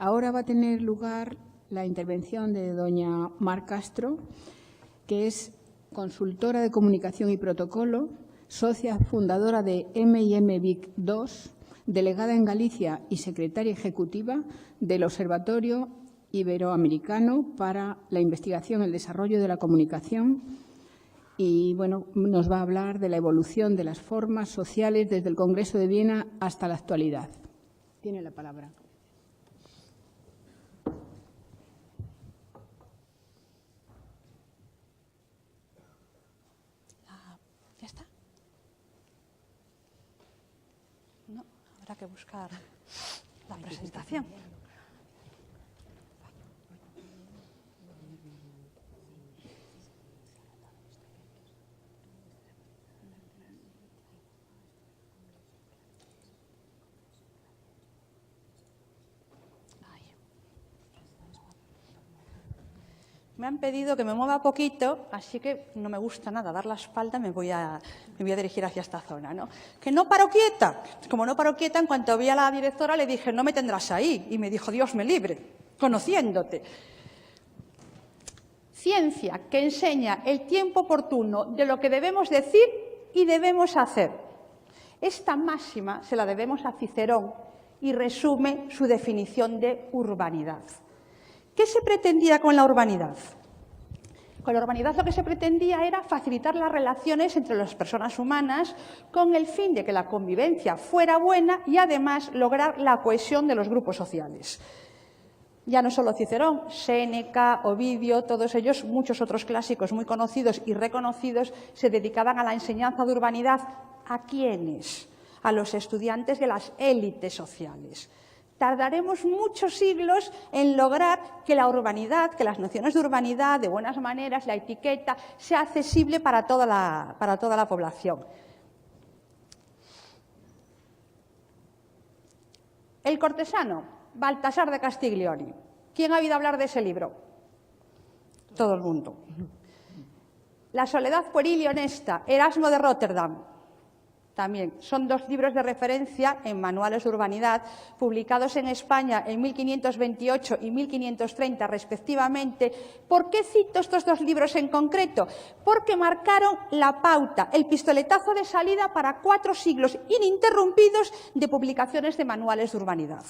Ahora va a tener lugar la intervención de doña Mar Castro, que es consultora de comunicación y protocolo, socia fundadora de M&M Vic II, delegada en Galicia y secretaria ejecutiva del Observatorio Iberoamericano para la Investigación y el Desarrollo de la Comunicación. Y, bueno, nos va a hablar de la evolución de las formas sociales desde el Congreso de Viena hasta la actualidad. Tiene la palabra. ¿Ya está? No, habrá que buscar la presentación. Me han pedido que me mueva poquito, así que no me gusta nada dar la espalda, me voy a dirigir hacia esta zona, ¿no? Que no paro quieta. Como no paro quieta, en cuanto vi a la directora le dije, no me tendrás ahí. Y me dijo, Dios me libre, conociéndote. Ciencia que enseña el tiempo oportuno de lo que debemos decir y debemos hacer. Esta máxima se la debemos a Cicerón y resume su definición de urbanidad. ¿Qué se pretendía con la urbanidad? Con la urbanidad lo que se pretendía era facilitar las relaciones entre las personas humanas con el fin de que la convivencia fuera buena y además lograr la cohesión de los grupos sociales. Ya no solo Cicerón, Séneca, Ovidio, todos ellos, muchos otros clásicos muy conocidos y reconocidos, se dedicaban a la enseñanza de urbanidad. ¿A quiénes? A los estudiantes de las élites sociales. Tardaremos muchos siglos en lograr que la urbanidad, que las nociones de urbanidad, de buenas maneras, la etiqueta, sea accesible para toda la población. El cortesano, Baltasar de Castiglioni. ¿Quién ha oído hablar de ese libro? Todo el mundo. La soledad pueril y honesta, Erasmo de Róterdam. También son dos libros de referencia en manuales de urbanidad publicados en España en 1528 y 1530 respectivamente. ¿Por qué cito estos dos libros en concreto? Porque marcaron la pauta, el pistoletazo de salida para 4 siglos ininterrumpidos de publicaciones de manuales de urbanidad.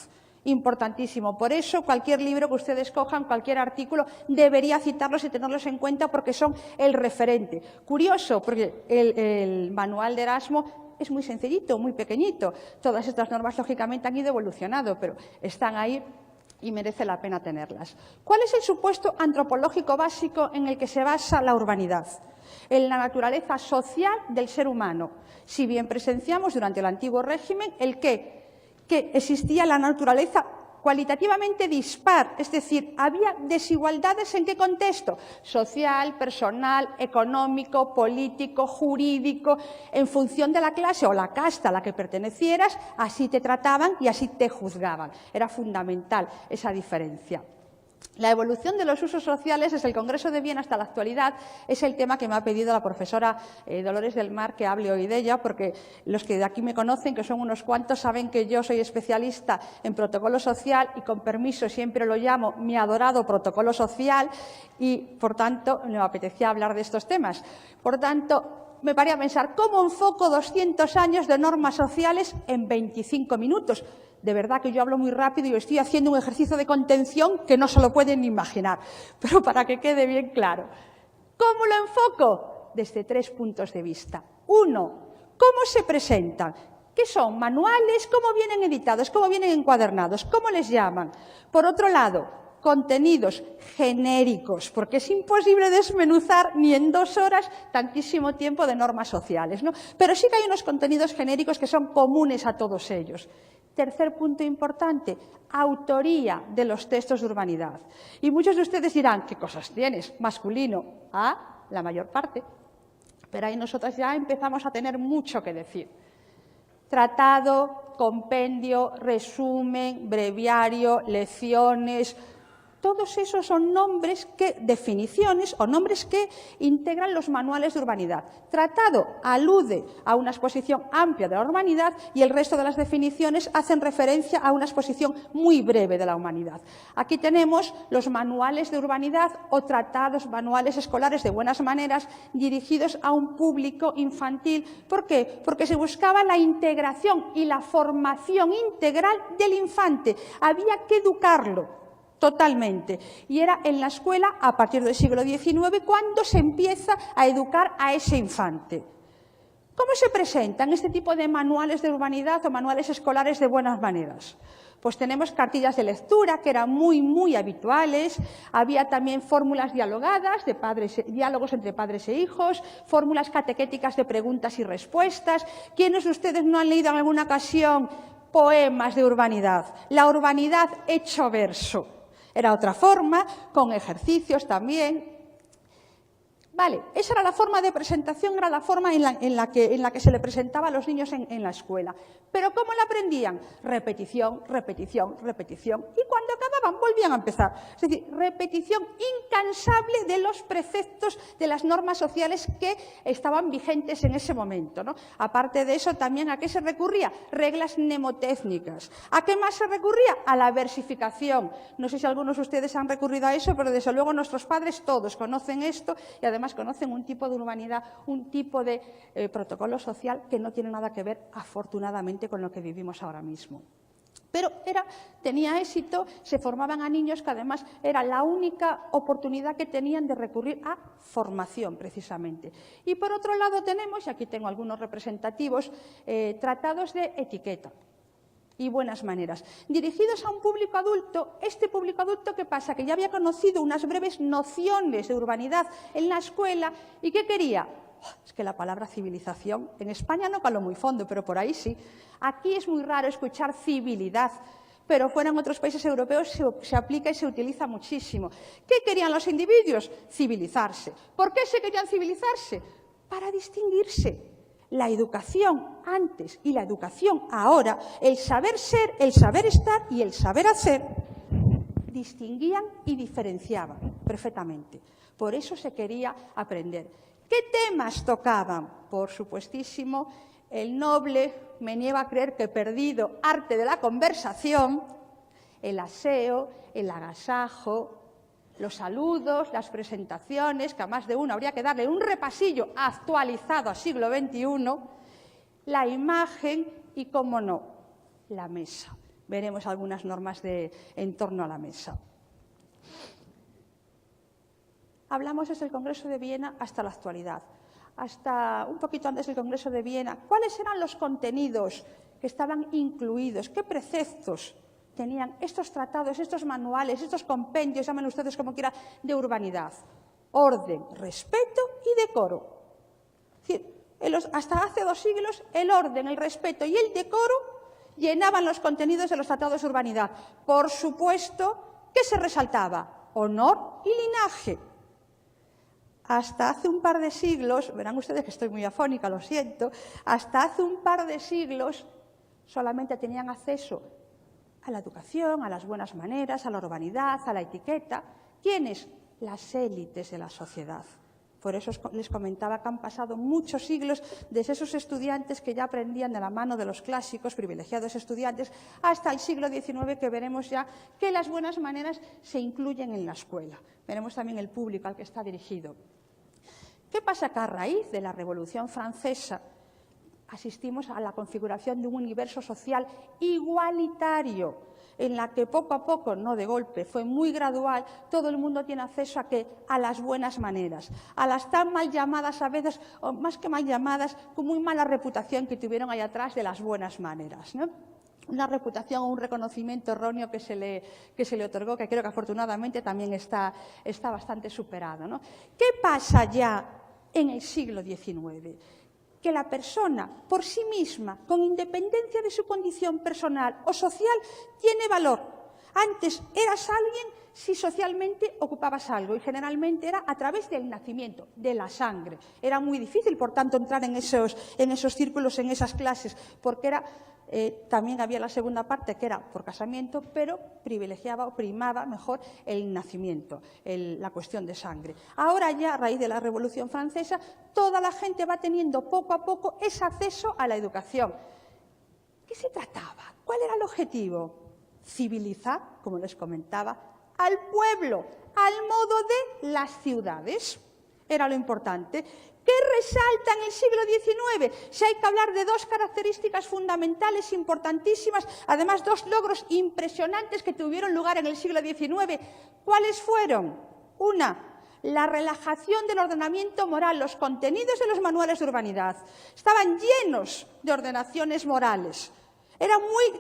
Importantísimo. Por eso, cualquier libro que ustedes cojan, cualquier artículo, debería citarlos y tenerlos en cuenta porque son el referente. Curioso, porque el manual de Erasmo es muy sencillito, muy pequeñito. Todas estas normas, lógicamente, han ido evolucionando, pero están ahí y merece la pena tenerlas. ¿Cuál es el supuesto antropológico básico en el que se basa la urbanidad? En la naturaleza social del ser humano. Si bien presenciamos durante el antiguo régimen que existía la naturaleza cualitativamente dispar, es decir, había desigualdades ¿en qué contexto? Social, personal, económico, político, jurídico, en función de la clase o la casta a la que pertenecieras, así te trataban y así te juzgaban. Era fundamental esa diferencia. La evolución de los usos sociales desde el Congreso de Viena hasta la actualidad es el tema que me ha pedido la profesora Dolores del Mar que hable hoy de ella, porque los que de aquí me conocen, que son unos cuantos, saben que yo soy especialista en protocolo social y, con permiso, siempre lo llamo mi adorado protocolo social y, por tanto, me apetecía hablar de estos temas. Por tanto, me paré a pensar, ¿cómo enfoco 200 años de normas sociales en 25 minutos? De verdad que yo hablo muy rápido y estoy haciendo un ejercicio de contención que no se lo pueden ni imaginar, pero para que quede bien claro. ¿Cómo lo enfoco? Desde 3 puntos de vista. 1, ¿cómo se presentan? ¿Qué son? ¿Manuales? ¿Cómo vienen editados? ¿Cómo vienen encuadernados? ¿Cómo les llaman? Por otro lado, contenidos genéricos, porque es imposible desmenuzar ni en 2 horas tantísimo tiempo de normas sociales, ¿no? Pero sí que hay unos contenidos genéricos que son comunes a todos ellos. Tercer punto importante, autoría de los textos de urbanidad. Y muchos de ustedes dirán, ¿qué cosas tienes? Masculino. Ah, la mayor parte. Pero ahí nosotras ya empezamos a tener mucho que decir. Tratado, compendio, resumen, breviario, lecciones, Todos esos son nombres definiciones o nombres que integran los manuales de urbanidad. Tratado alude a una exposición amplia de la urbanidad y el resto de las definiciones hacen referencia a una exposición muy breve de la humanidad. Aquí tenemos los manuales de urbanidad o tratados, manuales escolares de buenas maneras dirigidos a un público infantil. ¿Por qué? Porque se buscaba la integración y la formación integral del infante. Había que educarlo totalmente. Y era en la escuela, a partir del siglo XIX, cuando se empieza a educar a ese infante. ¿Cómo se presentan este tipo de manuales de urbanidad o manuales escolares de buenas maneras? Pues tenemos cartillas de lectura, que eran muy habituales. Había también fórmulas dialogadas, diálogos entre padres e hijos, fórmulas catequéticas de preguntas y respuestas. ¿Quiénes de ustedes no han leído en alguna ocasión poemas de urbanidad? La urbanidad hecho verso. Era otra forma, con ejercicios también. Vale, esa era la forma de presentación, era la forma en la que se le presentaba a los niños en la escuela. ¿Pero cómo la aprendían? Repetición, repetición, repetición. Y cuando acababan volvían a empezar. Es decir, repetición incansable de los preceptos de las normas sociales que estaban vigentes en ese momento, ¿no? Aparte de eso, también ¿a qué se recurría? Reglas mnemotécnicas. ¿A qué más se recurría? A la versificación. No sé si algunos de ustedes han recurrido a eso, pero desde luego nuestros padres todos conocen esto y además conocen un tipo de urbanidad, un tipo de protocolo social que no tiene nada que ver, afortunadamente, con lo que vivimos ahora mismo. Pero tenía éxito, se formaban a niños que además era la única oportunidad que tenían de recurrir a formación, precisamente. Y por otro lado tenemos, y aquí tengo algunos representativos, tratados de etiqueta y buenas maneras, dirigidos a un público adulto. Este público adulto, ¿qué pasa? Que ya había conocido unas breves nociones de urbanidad en la escuela y ¿qué quería? Es que la palabra civilización en España no caló muy fondo, pero por ahí sí. Aquí es muy raro escuchar civilidad, pero fuera en otros países europeos se aplica y se utiliza muchísimo. ¿Qué querían los individuos? Civilizarse. ¿Por qué se querían civilizarse? Para distinguirse. La educación antes y la educación ahora, el saber ser, el saber estar y el saber hacer, distinguían y diferenciaban perfectamente. Por eso se quería aprender. ¿Qué temas tocaban? Por supuestísimo, el noble, me niego a creer que perdido, arte de la conversación, el aseo, el agasajo, los saludos, las presentaciones, que a más de uno habría que darle un repasillo actualizado al siglo XXI, la imagen y, cómo no, la mesa. Veremos algunas normas en torno a la mesa. Hablamos desde el Congreso de Viena hasta la actualidad, hasta un poquito antes del Congreso de Viena. ¿Cuáles eran los contenidos que estaban incluidos? ¿Qué preceptos tenían estos tratados, estos manuales, estos compendios, llamen ustedes como quieran, de urbanidad? Orden, respeto y decoro. Es decir, hasta hace 2 siglos el orden, el respeto y el decoro llenaban los contenidos de los tratados de urbanidad. Por supuesto, ¿qué se resaltaba? Honor y linaje. Hasta hace un par de siglos, verán ustedes que estoy muy afónica, lo siento, hasta hace un par de siglos solamente tenían acceso a la educación, a las buenas maneras, a la urbanidad, a la etiqueta. ¿Quiénes? Las élites de la sociedad. Por eso les comentaba que han pasado muchos siglos desde esos estudiantes que ya aprendían de la mano de los clásicos, privilegiados estudiantes, hasta el siglo XIX, que veremos ya que las buenas maneras se incluyen en la escuela. Veremos también el público al que está dirigido. ¿Qué pasa? Que a raíz de la Revolución Francesa asistimos a la configuración de un universo social igualitario, en la que poco a poco, no de golpe, fue muy gradual, todo el mundo tiene acceso a las buenas maneras, a las tan mal llamadas a veces, o más que mal llamadas, con muy mala reputación que tuvieron ahí atrás de las buenas maneras, ¿no? Una reputación o un reconocimiento erróneo que se le otorgó, que creo que afortunadamente también está bastante superado, ¿no? ¿Qué pasa ya en el siglo XIX? Que la persona por sí misma, con independencia de su condición personal o social, tiene valor. Antes eras alguien si socialmente ocupabas algo, y generalmente era a través del nacimiento, de la sangre. Era muy difícil, por tanto, entrar en esos círculos, en esas clases, porque también había la segunda parte, que era por casamiento, pero privilegiaba o primaba mejor el nacimiento, la cuestión de sangre. Ahora ya, a raíz de la Revolución Francesa, toda la gente va teniendo poco a poco ese acceso a la educación. ¿Qué se trataba? ¿Cuál era el objetivo? Civilizar, como les comentaba, al pueblo, al modo de las ciudades. Era lo importante. ¿Qué resalta en el siglo XIX? Si hay que hablar de dos características fundamentales importantísimas, además dos logros impresionantes que tuvieron lugar en el siglo XIX, ¿cuáles fueron? Una, la relajación del ordenamiento moral. Los contenidos de los manuales de urbanidad estaban llenos de ordenaciones morales.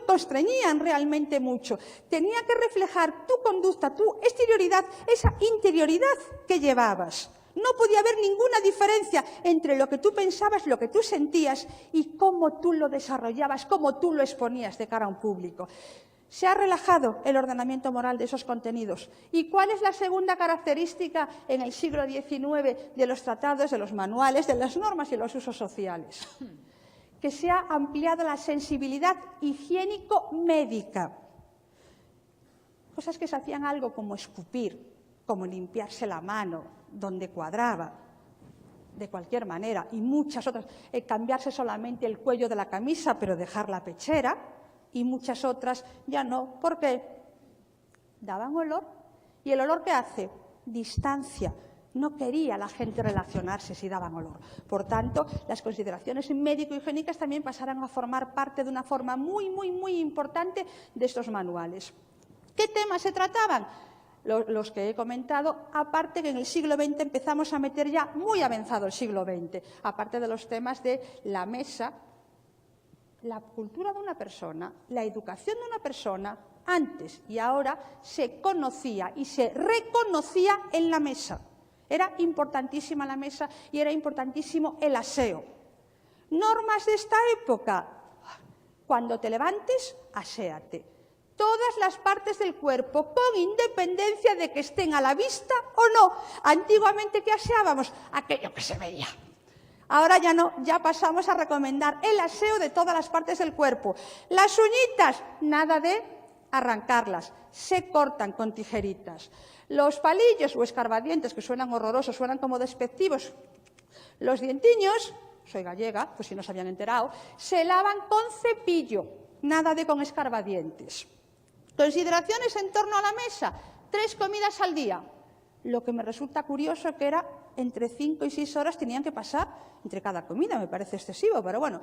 Constreñían realmente mucho. Tenía que reflejar tu conducta, tu exterioridad, esa interioridad que llevabas. No podía haber ninguna diferencia entre lo que tú pensabas, lo que tú sentías y cómo tú lo desarrollabas, cómo tú lo exponías de cara a un público. Se ha relajado el ordenamiento moral de esos contenidos. ¿Y cuál es la segunda característica en el siglo XIX de los tratados, de los manuales, de las normas y los usos sociales? Que se ha ampliado la sensibilidad higiénico-médica. Cosas que se hacían algo como escupir, como limpiarse la mano donde cuadraba, de cualquier manera, y muchas otras, cambiarse solamente el cuello de la camisa, pero dejar la pechera, y muchas otras ya no, porque daban olor. ¿Y el olor qué hace? Distancia. No quería la gente relacionarse si daban olor. Por tanto, las consideraciones médico-higiénicas también pasarán a formar parte de una forma muy, muy, muy importante de estos manuales. ¿Qué temas se trataban? Los que he comentado, aparte que en el siglo XX empezamos a meter ya muy avanzado el siglo XX, aparte de los temas de la mesa, la cultura de una persona, la educación de una persona, antes y ahora se conocía y se reconocía en la mesa. Era importantísima la mesa y era importantísimo el aseo. Normas de esta época. Cuando te levantes, aséate. Todas las partes del cuerpo, con independencia de que estén a la vista o no. Antiguamente, ¿qué aseábamos? Aquello que se veía. Ahora ya no, ya pasamos a recomendar el aseo de todas las partes del cuerpo. Las uñitas, nada de arrancarlas, se cortan con tijeritas. Los palillos o escarbadientes, que suenan horrorosos, suenan como despectivos. Los dientiños, soy gallega, pues si no se habían enterado, se lavan con cepillo, nada de con escarbadientes. Consideraciones en torno a la mesa, 3 comidas al día. Lo que me resulta curioso que era entre 5 y 6 horas tenían que pasar entre cada comida, me parece excesivo, pero bueno.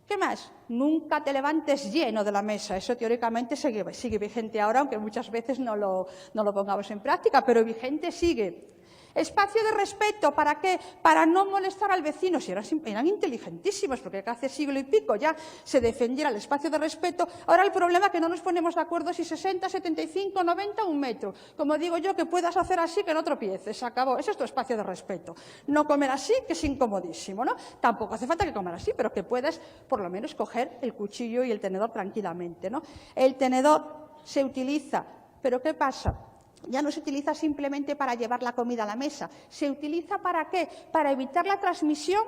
¿Qué más? Nunca te levantes lleno de la mesa. Eso teóricamente sigue vigente ahora, aunque muchas veces no lo pongamos en práctica, pero vigente sigue. Espacio de respeto, ¿para qué? Para no molestar al vecino. Si eran inteligentísimos, porque hace siglo y pico ya se defendiera el espacio de respeto. Ahora el problema es que no nos ponemos de acuerdo si 60, 75, 90, 1 metro. Como digo yo, que puedas hacer así, que no tropieces. Se acabó. Ese es tu espacio de respeto. No comer así, que es incomodísimo, ¿no? Tampoco hace falta que comer así, pero que puedas por lo menos coger el cuchillo y el tenedor tranquilamente, ¿no? El tenedor se utiliza, pero ¿qué pasa? Ya no se utiliza simplemente para llevar la comida a la mesa. ¿Se utiliza para qué? Para evitar la transmisión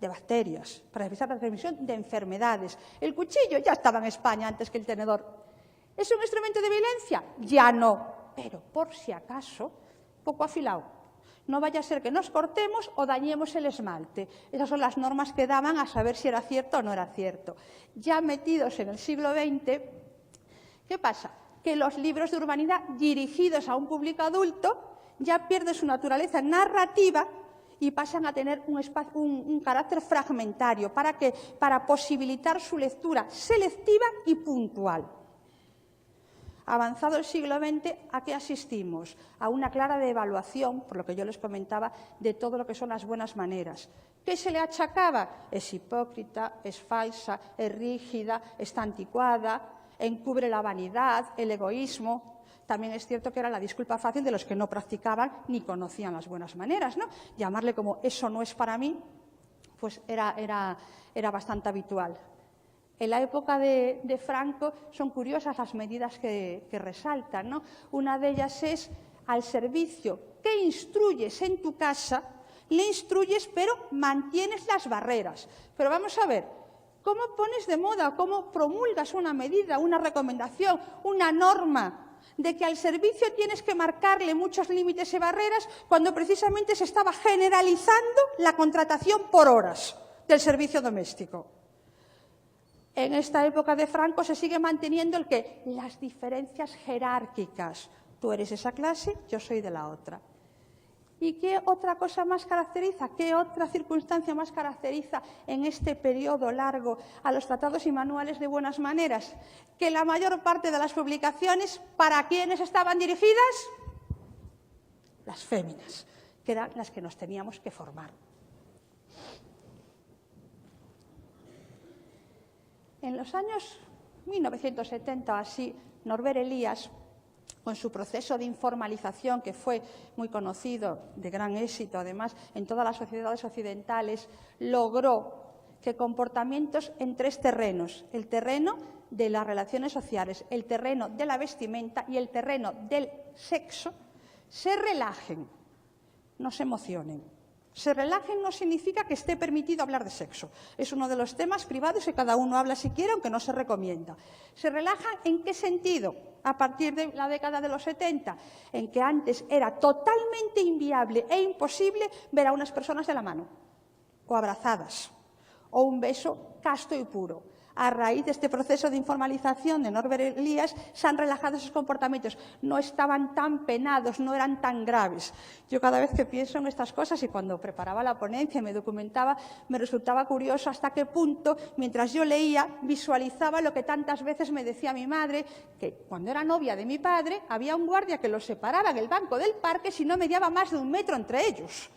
de bacterias, para evitar la transmisión de enfermedades. El cuchillo ya estaba en España antes que el tenedor. ¿Es un instrumento de violencia? Ya no. Pero por si acaso, poco afilado. No vaya a ser que nos cortemos o dañemos el esmalte. Esas son las normas que daban a saber si era cierto o no era cierto. Ya metidos en el siglo XX, ¿qué pasa? Que los libros de urbanidad dirigidos a un público adulto ya pierden su naturaleza narrativa y pasan a tener un carácter fragmentario. ¿Para qué? Para posibilitar su lectura selectiva y puntual. Avanzado el siglo XX, ¿a qué asistimos? A una clara devaluación, por lo que yo les comentaba, de todo lo que son las buenas maneras. ¿Qué se le achacaba? Es hipócrita, es falsa, es rígida, está anticuada, encubre la vanidad, el egoísmo. También es cierto que era la disculpa fácil de los que no practicaban ni conocían las buenas maneras, ¿no? Llamarle como eso no es para mí, pues era bastante habitual. En la época de Franco son curiosas las medidas que resaltan, ¿no? Una de ellas es al servicio que instruyes en tu casa, le instruyes pero mantienes las barreras. Pero vamos a ver, ¿cómo pones de moda, cómo promulgas una medida, una recomendación, una norma de que al servicio tienes que marcarle muchos límites y barreras cuando precisamente se estaba generalizando la contratación por horas del servicio doméstico? En esta época de Franco se sigue manteniendo el que las diferencias jerárquicas. Tú eres esa clase, yo soy de la otra. ¿Y qué otra cosa más caracteriza? ¿Qué otra circunstancia más caracteriza en este periodo largo a los tratados y manuales de buenas maneras? Que la mayor parte de las publicaciones, ¿para quiénes estaban dirigidas? Las féminas, que eran las que nos teníamos que formar. En los años 1970, así, Norbert Elias, con su proceso de informalización, que fue muy conocido, de gran éxito además en todas las sociedades occidentales, logró que comportamientos en tres terrenos: el terreno de las relaciones sociales, el terreno de la vestimenta y el terreno del sexo, se relajen, no se emocionen. Se relajen no significa que esté permitido hablar de sexo. Es uno de los temas privados que cada uno habla si quiere, aunque no se recomienda. ¿Se relajan en qué sentido? A partir de la década de los 70, en que antes era totalmente inviable e imposible ver a unas personas de la mano, o abrazadas, o un beso casto y puro. A raíz de este proceso de informalización de Norbert Elias, se han relajado esos comportamientos. No estaban tan penados, no eran tan graves. Yo cada vez que pienso en estas cosas, y cuando preparaba la ponencia y me documentaba, me resultaba curioso hasta qué punto, mientras yo leía, visualizaba lo que tantas veces me decía mi madre, que cuando era novia de mi padre, había un guardia que los separaba en el banco del parque si no mediaba más de 1 metro entre ellos.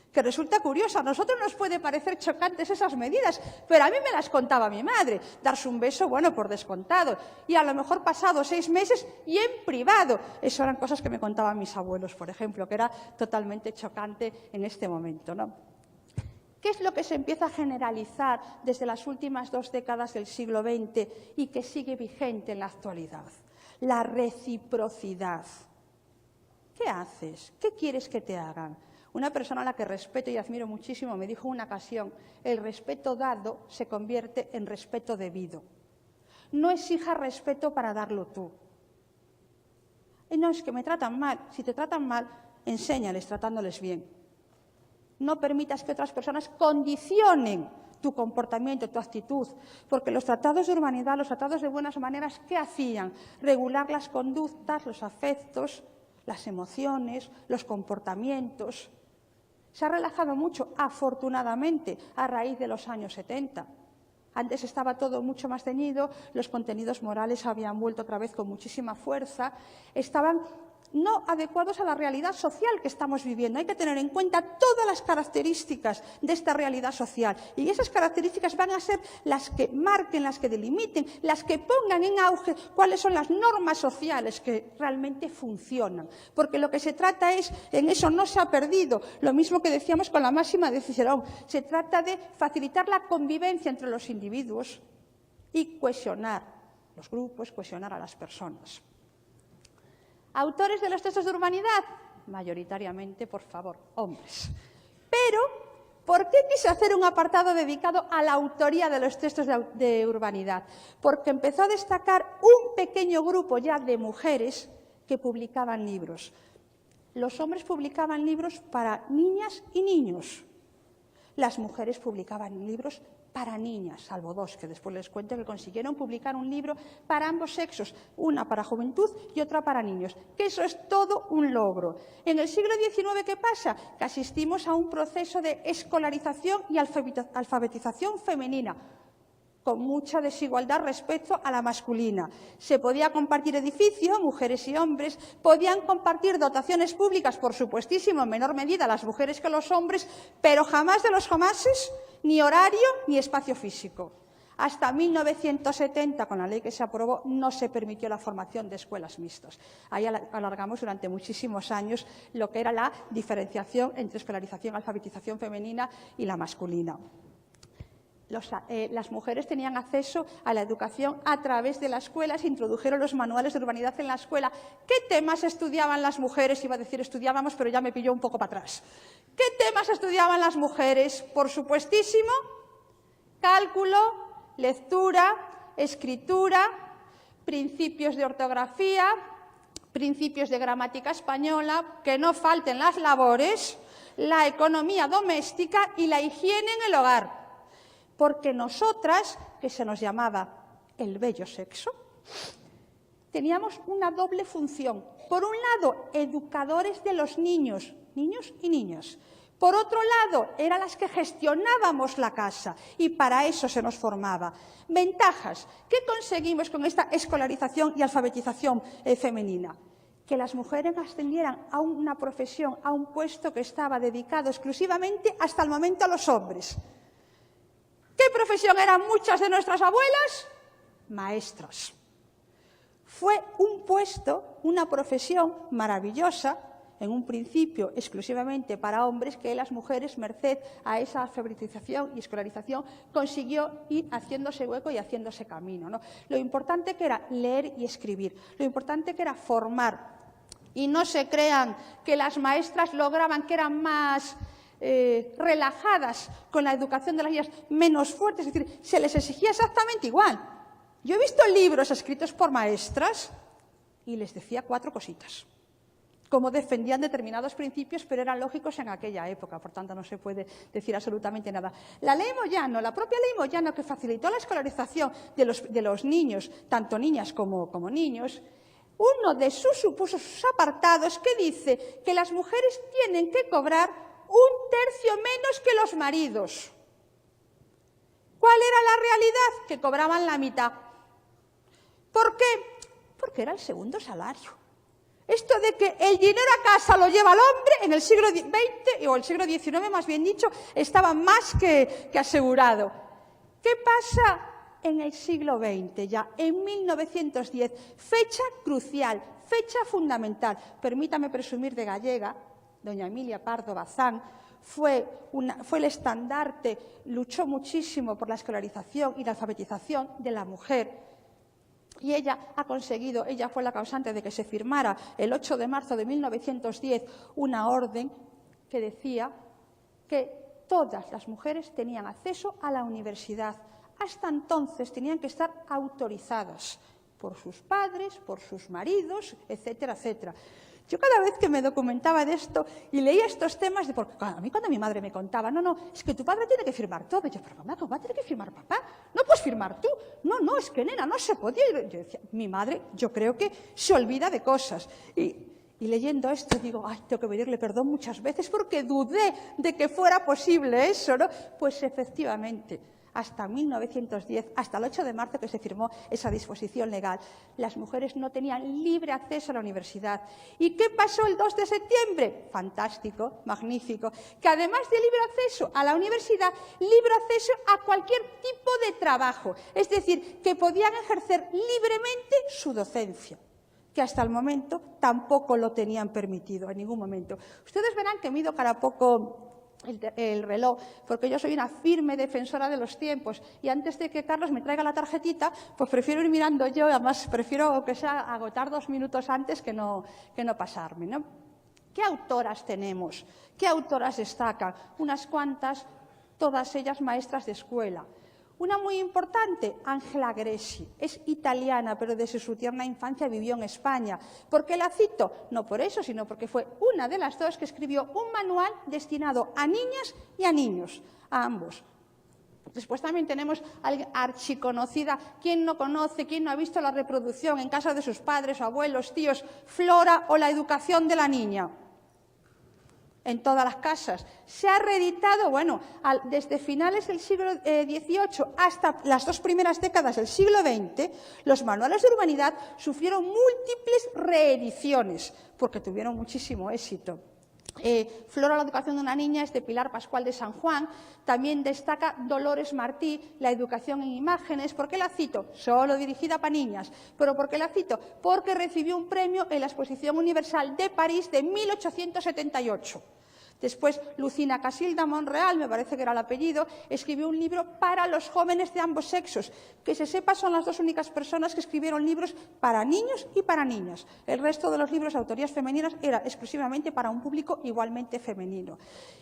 Que resulta curioso, a nosotros nos puede parecer chocantes esas medidas, pero a mí me las contaba mi madre. Darse un beso, bueno, por descontado, y a lo mejor pasado 6 meses y en privado. Eso eran cosas que me contaban mis abuelos, por ejemplo, que era totalmente chocante en este momento, ¿no? ¿Qué es lo que se empieza a generalizar desde las últimas 2 décadas del siglo XX y que sigue vigente en la actualidad? La reciprocidad. ¿Qué haces? ¿Qué quieres que te hagan? Una persona a la que respeto y admiro muchísimo me dijo en una ocasión: el respeto dado se convierte en respeto debido. No exijas respeto para darlo tú. No, es que me tratan mal. Si te tratan mal, enséñales tratándoles bien. No permitas que otras personas condicionen tu comportamiento, tu actitud, porque los tratados de urbanidad, los tratados de buenas maneras, ¿qué hacían? Regular las conductas, los afectos, las emociones, los comportamientos. Se ha relajado mucho, afortunadamente, a raíz de los años 70. Antes estaba todo mucho más ceñido, los contenidos morales habían vuelto otra vez con muchísima fuerza, estaban no adecuados a la realidad social que estamos viviendo. Hay que tener en cuenta todas las características de esta realidad social, y esas características van a ser las que marquen, las que delimiten, las que pongan en auge cuáles son las normas sociales que realmente funcionan. Porque lo que se trata es, en eso no se ha perdido, lo mismo que decíamos con la máxima de Cicerón, se trata de facilitar la convivencia entre los individuos y cohesionar los grupos, cohesionar a las personas. ¿Autores de los textos de urbanidad? Mayoritariamente, por favor, hombres. Pero, ¿por qué quise hacer un apartado dedicado a la autoría de los textos de urbanidad? Porque empezó a destacar un pequeño grupo ya de mujeres que publicaban libros. Los hombres publicaban libros para niñas y niños. Las mujeres publicaban libros para niñas, salvo 2, que después les cuento que consiguieron publicar un libro para ambos sexos, una para juventud y otra para niños, que eso es todo un logro. En el siglo XIX, ¿qué pasa? Que asistimos a un proceso de escolarización y alfabetización femenina, con mucha desigualdad respecto a la masculina. Se podía compartir edificio, mujeres y hombres, podían compartir dotaciones públicas, por supuestísimo, en menor medida las mujeres que los hombres, pero jamás de los jamases, ni horario ni espacio físico. Hasta 1970, con la ley que se aprobó, no se permitió la formación de escuelas mixtas. Ahí alargamos durante muchísimos años lo que era la diferenciación entre escolarización, alfabetización femenina y la masculina. las mujeres tenían acceso a la educación a través de la escuela, se introdujeron los manuales de urbanidad en la escuela. ¿Qué temas estudiaban las mujeres? Iba a decir estudiábamos, pero ya me pilló un poco para atrás. ¿Qué temas estudiaban las mujeres? Por supuestísimo, cálculo, lectura, escritura, principios de ortografía, principios de gramática española, que no falten las labores, la economía doméstica y la higiene en el hogar. Porque nosotras, que se nos llamaba el bello sexo, teníamos una doble función. Por un lado, educadores de los niños y niñas. Por otro lado, eran las que gestionábamos la casa y para eso se nos formaba. Ventajas. ¿Qué conseguimos con esta escolarización y alfabetización femenina? Que las mujeres ascendieran a una profesión, a un puesto que estaba dedicado exclusivamente hasta el momento a los hombres. ¿Qué profesión eran muchas de nuestras abuelas? Maestras. Fue un puesto, una profesión maravillosa, en un principio exclusivamente para hombres, que las mujeres, merced a esa alfabetización y escolarización, consiguió ir haciéndose hueco y haciéndose camino, ¿no? Lo importante que era leer y escribir, lo importante que era formar. Y no se crean que las maestras lograban que eran más relajadas con la educación de las niñas, menos fuertes, es decir, se les exigía exactamente igual. Yo he visto libros escritos por maestras y les decía 4 cositas, cómo defendían determinados principios, pero eran lógicos en aquella época, por tanto no se puede decir absolutamente nada. La ley Moyano, la propia ley Moyano, que facilitó la escolarización de los niños, tanto niñas como niños, uno de sus apartados que dice que las mujeres tienen que cobrar 1/3 menos que los maridos. ¿Cuál era la realidad? Que cobraban la mitad. ¿Por qué? Porque era el segundo salario. Esto de que el dinero a casa lo lleva el hombre, en el siglo XX, o el siglo XIX más bien dicho, estaba más que asegurado. ¿Qué pasa en el siglo XX ya? En 1910, fecha crucial, fecha fundamental. Permítame presumir de gallega. Doña Emilia Pardo Bazán fue el estandarte, luchó muchísimo por la escolarización y la alfabetización de la mujer. Y ella ha conseguido, ella fue la causante de que se firmara el 8 de marzo de 1910 una orden que decía que todas las mujeres tenían acceso a la universidad. Hasta entonces tenían que estar autorizadas por sus padres, por sus maridos, etcétera, etcétera. Yo cada vez que me documentaba de esto y leía estos temas, porque a mí cuando mi madre me contaba, no, es que tu padre tiene que firmar todo. Yo, pero mamá, ¿cómo va a tener que firmar papá? No puedes firmar tú. No, es que nena, no se podía. Yo decía, mi madre, yo creo que se olvida de cosas. Y leyendo esto digo, ay, tengo que pedirle perdón muchas veces porque dudé de que fuera posible eso, ¿no? Pues efectivamente, hasta 1910, hasta el 8 de marzo que se firmó esa disposición legal, las mujeres no tenían libre acceso a la universidad. ¿Y qué pasó el 2 de septiembre? Fantástico, magnífico, que además de libre acceso a la universidad, libre acceso a cualquier tipo de trabajo, es decir, que podían ejercer libremente su docencia, que hasta el momento tampoco lo tenían permitido en ningún momento. Ustedes verán que mido cara poco el reloj, porque yo soy una firme defensora de los tiempos y antes de que Carlos me traiga la tarjetita, pues prefiero ir mirando yo, además prefiero que sea agotar 2 minutos antes que no pasarme, ¿no? ¿Qué autoras tenemos? ¿Qué autoras destacan? Unas cuantas, todas ellas maestras de escuela. Una muy importante, Angela Gresci, es italiana, pero desde su tierna infancia vivió en España. ¿Por qué la cito? No por eso, sino porque fue una de las dos que escribió un manual destinado a niñas y a niños, a ambos. Después también tenemos a alguien archiconocida. ¿Quién no conoce, quién no ha visto la reproducción en casa de sus padres, abuelos, tíos, Flora o la educación de la niña? En todas las casas. Se ha reeditado, bueno, desde finales del siglo XVIII hasta las 2 primeras décadas del siglo XX, los manuales de urbanidad sufrieron múltiples reediciones, porque tuvieron muchísimo éxito. Flora, la educación de una niña, es de Pilar Pascual de San Juan. También destaca Dolores Martí, la educación en imágenes. ¿Por qué la cito? Solo dirigida para niñas. ¿Pero por qué la cito? Porque recibió un premio en la Exposición Universal de París de 1878. Después, Lucina Casilda Monreal, me parece que era el apellido, escribió un libro para los jóvenes de ambos sexos. Que se sepa, son las dos únicas personas que escribieron libros para niños y para niñas. El resto de los libros de autorías femeninas era exclusivamente para un público igualmente femenino.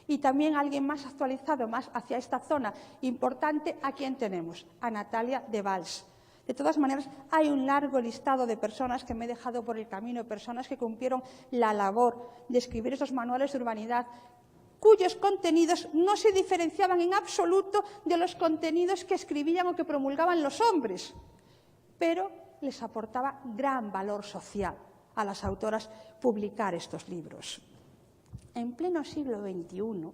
Y también alguien más actualizado, más hacia esta zona importante, ¿a quién tenemos? A Natalia de Valls. De todas maneras, hay un largo listado de personas que me he dejado por el camino, personas que cumplieron la labor de escribir esos manuales de urbanidad, cuyos contenidos no se diferenciaban en absoluto de los contenidos que escribían o que promulgaban los hombres, pero les aportaba gran valor social a las autoras publicar estos libros. En pleno siglo XXI,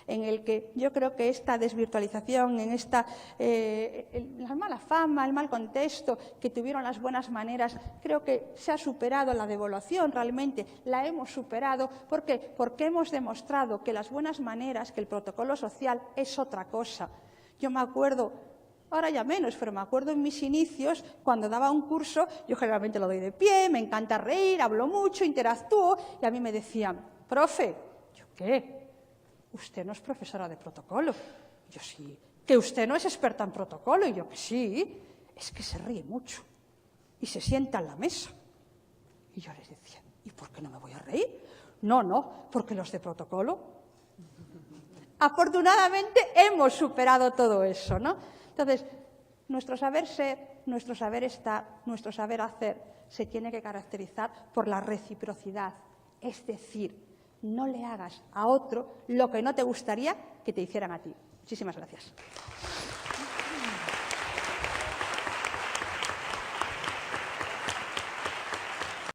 en el que yo creo que esta desvirtualización, en esta la mala fama, el mal contexto que tuvieron las buenas maneras, creo que se ha superado la devaluación, realmente la hemos superado. ¿Por qué? Porque hemos demostrado que las buenas maneras, que el protocolo social es otra cosa. Yo me acuerdo, ahora ya menos, pero me acuerdo en mis inicios, cuando daba un curso, yo generalmente lo doy de pie, me encanta reír, hablo mucho, interactúo, y a mí me decían, profe, ¿yo qué? Usted no es profesora de protocolo. Yo sí. ¿Que usted no es experta en protocolo? Y yo que sí. Es que se ríe mucho y se sienta en la mesa. Y yo les decía, ¿y por qué no me voy a reír? No, porque los de protocolo. Afortunadamente hemos superado todo eso, ¿no? Entonces, nuestro saber ser, nuestro saber estar, nuestro saber hacer se tiene que caracterizar por la reciprocidad. Es decir, no le hagas a otro lo que no te gustaría que te hicieran a ti. Muchísimas gracias.